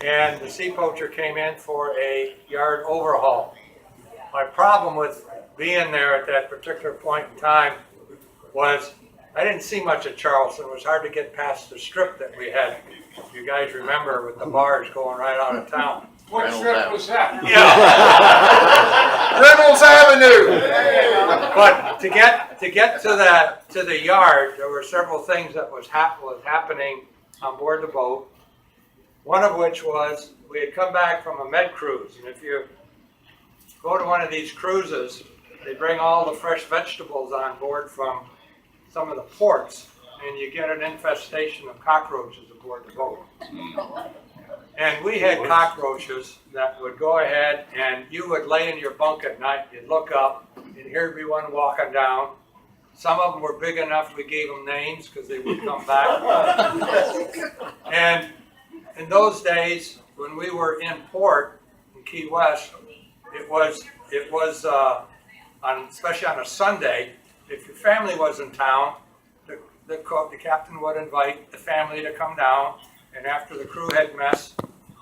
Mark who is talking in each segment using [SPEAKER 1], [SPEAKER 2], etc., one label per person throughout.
[SPEAKER 1] and the sea poacher came in for a yard overhaul. My problem with being there at that particular point in time was I didn't see much of Charleston. It was hard to get past the strip that we had. If you guys remember, with the bars going right out of town.
[SPEAKER 2] What strip was that?
[SPEAKER 1] Yeah.
[SPEAKER 2] Reynolds Avenue.
[SPEAKER 1] But to get to the yard, there were several things that was happening on board the boat. One of which was we had come back from a med cruise, and if you go to one of these cruises, they bring all the fresh vegetables on board from some of the ports, and you get an infestation of cockroaches aboard the boat. And we had cockroaches that would go ahead, and you would lay in your bunk at night, you'd look up, and here'd be one walking down. Some of them were big enough we gave them names because they would come back. And in those days, when we were in port in Key West, it was especially on a Sunday, if your family was in town, the captain would invite the family to come down, and after the crew had messed,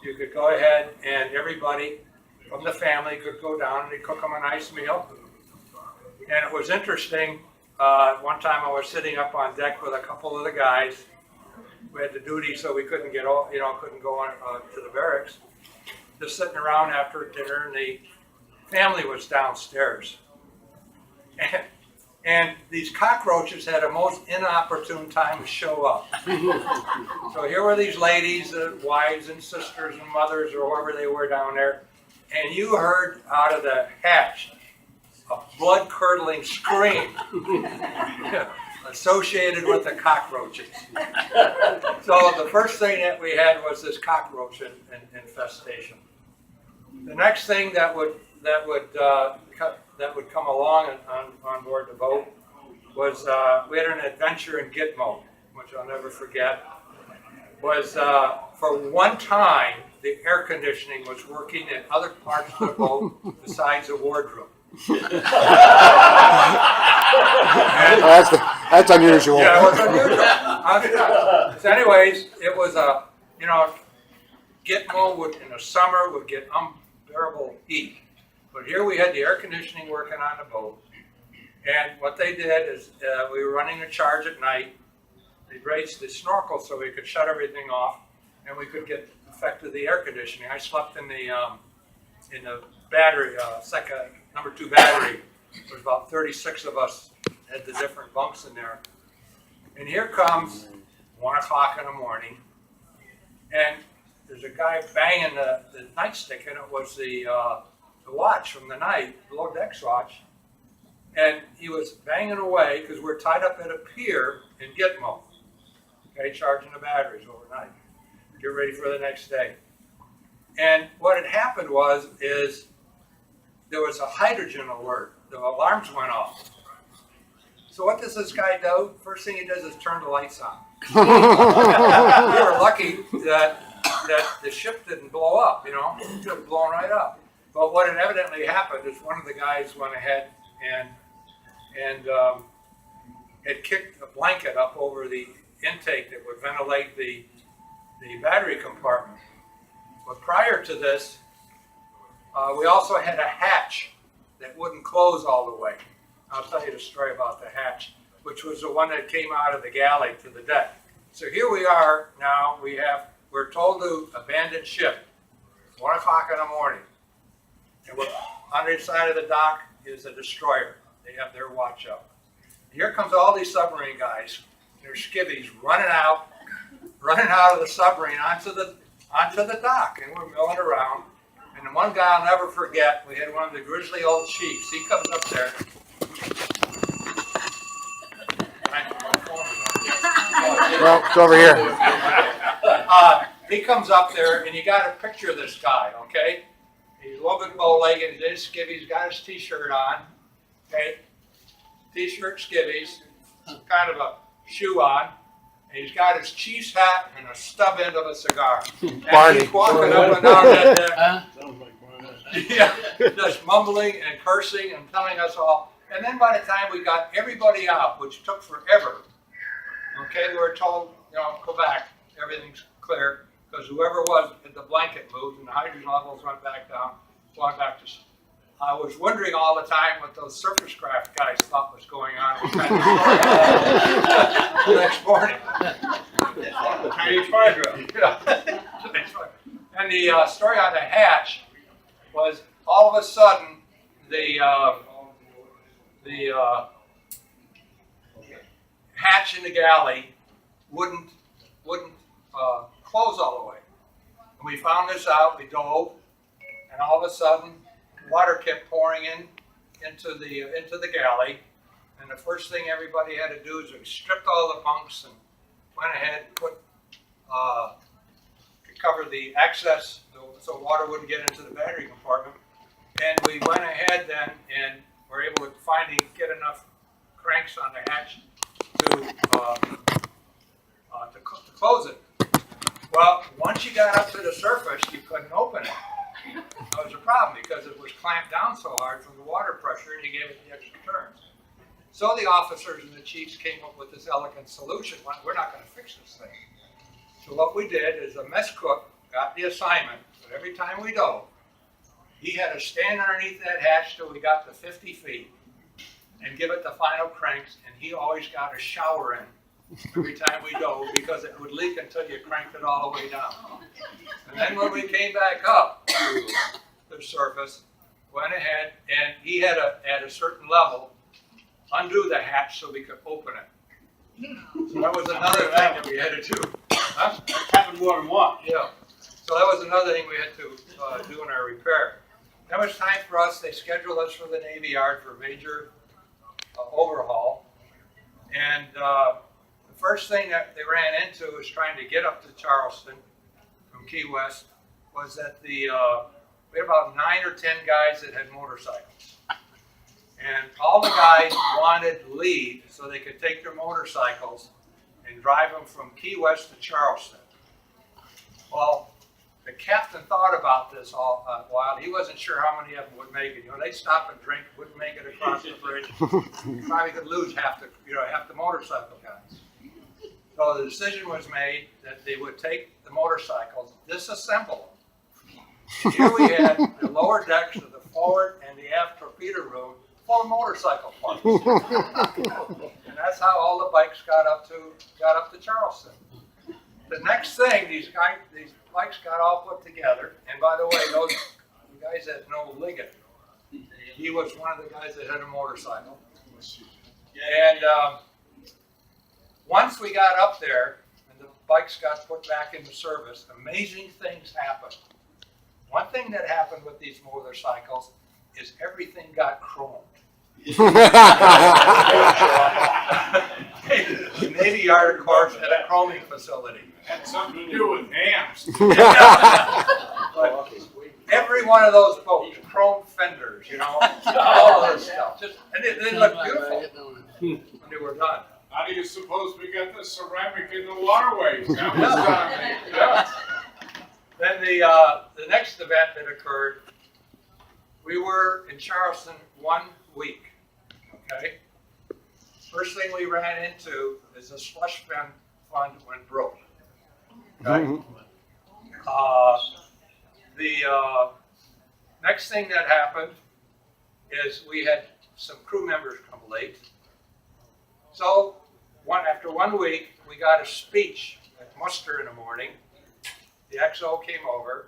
[SPEAKER 1] you could go ahead and everybody from the family could go down and they'd cook them a nice meal. And it was interesting, one time I was sitting up on deck with a couple of the guys. We had the duty so we couldn't get all, couldn't go on to the barracks. Just sitting around after dinner, and the family was downstairs. And these cockroaches had a most inopportune time to show up. So here were these ladies, wives and sisters and mothers or whoever they were down there, and you heard out of the hatch a blood-curdling scream associated with the cockroaches. So the first thing that we had was this cockroach infestation. The next thing that would come along on board the boat was we had an adventure in Gitmo, which I'll never forget. Was for one time the air conditioning was working in other parts of the boat besides the wardroom.
[SPEAKER 3] That's unusual.
[SPEAKER 1] Yeah, it was unusual. So anyways, it was Gitmo in the summer would get unbearable heat. But here we had the air conditioning working on the boat. And what they did is we were running a charge at night. They raised the snorkel so we could shut everything off and we could get effect of the air conditioning. I slept in the battery, number 2 battery. There was about 36 of us had the different bunks in there. And here comes 1 o'clock in the morning, and there's a guy banging the nightstick, and it was the watch from the night, below deck's watch, and he was banging away because we're tied up at a pier in Gitmo, okay, charging the batteries overnight, get ready for the next day. And what had happened is there was a hydrogen alert. The alarms went off. So what does this guy do? First thing he does is turn the lights on. We were lucky that the ship didn't blow up, it could have blown right up. But what had evidently happened is one of the guys went ahead and had kicked a blanket up over the intake that would ventilate the battery compartment. But prior to this, we also had a hatch that wouldn't close all the way. I'll tell you the story about the hatch, which was the one that came out of the galley to the deck. So here we are now, we're told to abandon ship, 1 o'clock in the morning. And on the side of the dock is a destroyer. They have their watch up. Here comes all these submarine guys, their skivvies running out of the submarine onto the dock, and we're milling around. And the one guy I'll never forget, we had one of the grizzly old chiefs. He comes up there.
[SPEAKER 3] Well, it's over here.
[SPEAKER 1] He comes up there, and you got a picture of this guy, okay? He's a little bit bow-legged, he's in his skivvies, he's got his t-shirt on, okay? T-shirt, skivvies, kind of a shoe on, and he's got his chief's hat and a stub end of a cigar. And
[SPEAKER 3] Barney.
[SPEAKER 1] he's walking up and down that deck. Yeah, just mumbling and cursing and telling us all. And then by the time we got everybody out, which took forever, okay, we were told, go back, everything's clear. because whoever was in the blanket moved and the hydrogen levels went back down, going back to. I was wondering all the time what those surface craft guys thought was going on. The next morning.
[SPEAKER 2] Chinese fire drill.
[SPEAKER 1] Yeah. And the story on the hatch was all of a sudden the hatch in the galley wouldn't close all the way. And we found this out. We dove, and all of a sudden, water kept pouring into the galley. And the first thing everybody had to do is we stripped all the bunks and went ahead and put to cover the access so water wouldn't get into the battery compartment. And we went ahead then and were able to finally get enough cranks on the hatch to close it. Well, once you got up to the surface, you couldn't open it. That was a problem because it was clamped down so hard from the water pressure, and you gave it the extra turns. So the officers and the chiefs came up with this elegant solution. We're not going to fix this thing. So what we did is the mess cook got the assignment that every time we dove, he had to stand underneath that hatch till we got to 50 feet and give it the final cranks, and he always got a shower in every time we dove because it would leak until you cranked it all the way down. And then when we came back up to the surface, went ahead and he had to, at a certain level, undo the hatch so we could open it. So that was another thing that we had to do. Huh?
[SPEAKER 2] That's happened more than once.
[SPEAKER 1] Yeah. So that was another thing we had to do in our repair. Then it was time for us. They scheduled us for the Navy Yard for a major overhaul. And the first thing that they ran into was trying to get up to Charleston from Key West was that we had about 9 or 10 guys that had motorcycles. And all the guys wanted leave so they could take their motorcycles and drive them from Key West to Charleston. Well, the captain thought about this all while. He wasn't sure how many of them would make it. You know, they'd stop and drink, wouldn't make it across the bridge. Probably could lose half the motorcycle guys. So the decision was made that they would take the motorcycles, disassemble them. And here we had the lower decks of the forward and the aft torpedo room full of motorcycle parts. And that's how all the bikes got up to Charleston. The next thing, these bikes got all put together. And by the way, those guys had no Liggett. He was one of the guys that had a motorcycle. And once we got up there and the bikes got put back into service, amazing things happened. One thing that happened with these motorcycles is everything got chromed. The Navy Yard, of course, had a chroming facility.
[SPEAKER 2] Had something to do with hams.
[SPEAKER 1] But every one of those boats, chrome fenders, you know, all of this stuff. And they looked beautiful when they were done.
[SPEAKER 2] How do you suppose we got the ceramic in the waterways? That was done.
[SPEAKER 1] Yeah. Then the next event that occurred, we were in Charleston 1 week. Okay. First thing we ran into is the slush fund went broke. Okay. The next thing that happened is we had some crew members come late. So after 1 week, we got a speech at muster in the morning. The XO came over,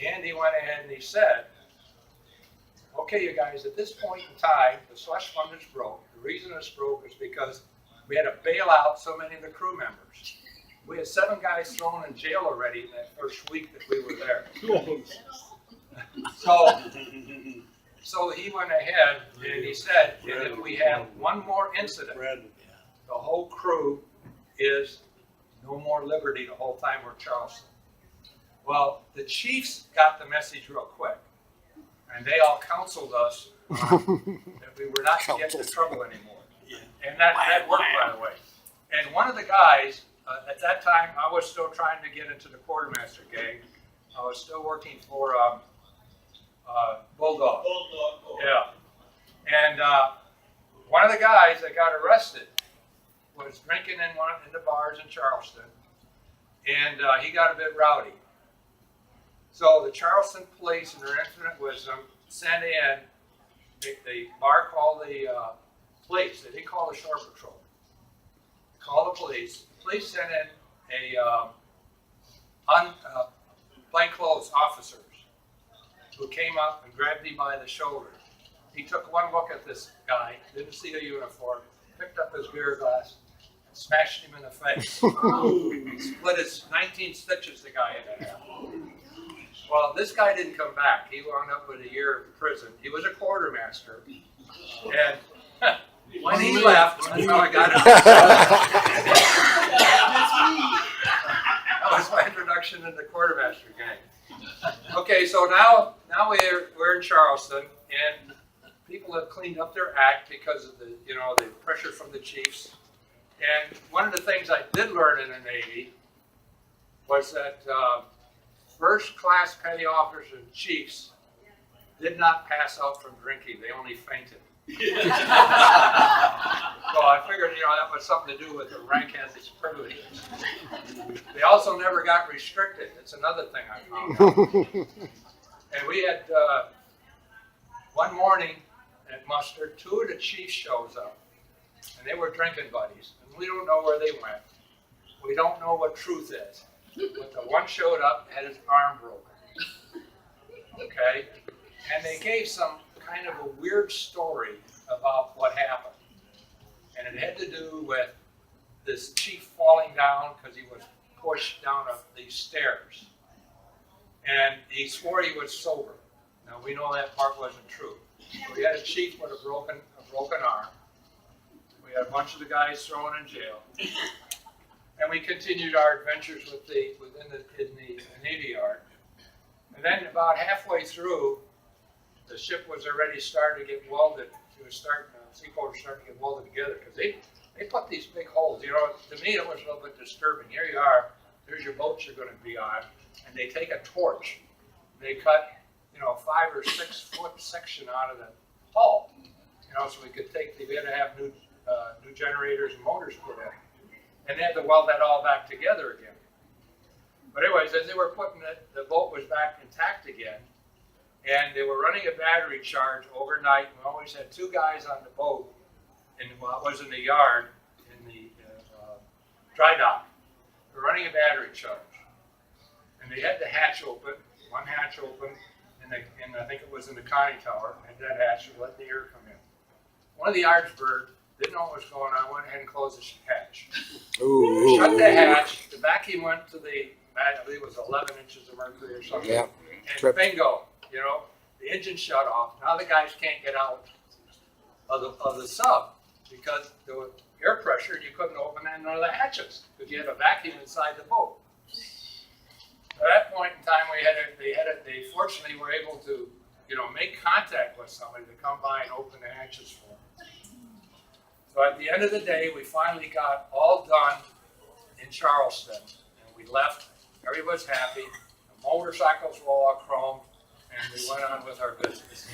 [SPEAKER 1] and he went ahead and he said, okay, you guys, at this point in time, the slush fund is broke. The reason it's broke is because we had to bail out so many of the crew members. We had 7 guys thrown in jail already in that first week that we were there. So he went ahead and he said, and if we have one more incident, the whole crew is no more liberty the whole time we're in Charleston. Well, the chiefs got the message real quick, and they all counseled us that we were not to get into trouble anymore. And that worked, by the way. And one of the guys, at that time, I was still trying to get into the quartermaster gang. I was still working for Bulldog. Yeah. And one of the guys that got arrested was drinking in the bars in Charleston. and he got a bit rowdy. So the Charleston police, in their infinite wisdom, sent in, the bar called the police. They didn't call the shore patrol. They called the police. The police sent in plainclothes officers who came up and grabbed me by the shoulder. He took one look at this guy, didn't see a uniform, picked up his beer glass, and smashed him in the face. Split his 19 stitches, the guy in half. Well, this guy didn't come back. He wound up with a year in prison. He was a quartermaster. And when he left, that's how I got it. That was my introduction in the quartermaster gang. Okay, so now we're in Charleston, and people have cleaned up their act because of the pressure from the chiefs. And one of the things I did learn in the Navy was that first-class petty officers and chiefs did not pass out from drinking; they only fainted. So I figured, that was something to do with the rank has its privileges. They also never got restricted. It's another thing I found out. And we had one morning at muster, 2 of the chiefs shows up, and they were drinking buddies, and we don't know where they went. We don't know what truth is. But the one showed up, had his arm broken. Okay? And they gave some kind of a weird story about what happened. And it had to do with this chief falling down because he was pushed down these stairs. And he swore he was sober. Now we know that part wasn't true. We had a chief with a broken arm. We had a bunch of the guys thrown in jail. And we continued our adventures in the Navy Yard. And then about halfway through, the ship was already starting to get welded. Seaports starting to get welded together because they put these big holes. To me it was a little bit disturbing. Here you are, there's your boat you're going to be on, and they take a torch. They cut, 5 or 6 foot section out of the hull, so we had to have new generators and motors put in. And they had to weld that all back together again. But anyways, as they were putting it, the boat was back intact again, and they were running a battery charge overnight. We always had 2 guys on the boat, and it was in the yard, in the dry dock. They were running a battery charge, and they had the hatch open, one hatch open, and I think it was in the conning tower, and that hatch to let the air come in. One of the yardsbird didn't know what was going on, went ahead and closed the hatch.
[SPEAKER 3] Ooh.
[SPEAKER 1] Shut the hatch, the vacuum went to I believe it was 11 inches of mercury or something.
[SPEAKER 3] Yeah.
[SPEAKER 1] And bingo, the engine shut off. Now the guys can't get out of the sub because there was air pressure and you couldn't open none of the hatches because you had a vacuum inside the boat. At that point in time, they fortunately were able to, make contact with somebody to come by and open the hatches for them. So at the end of the day, we finally got all done in Charleston, and we left. Everybody was happy. The motorcycles were all chrome, and we went on with our business.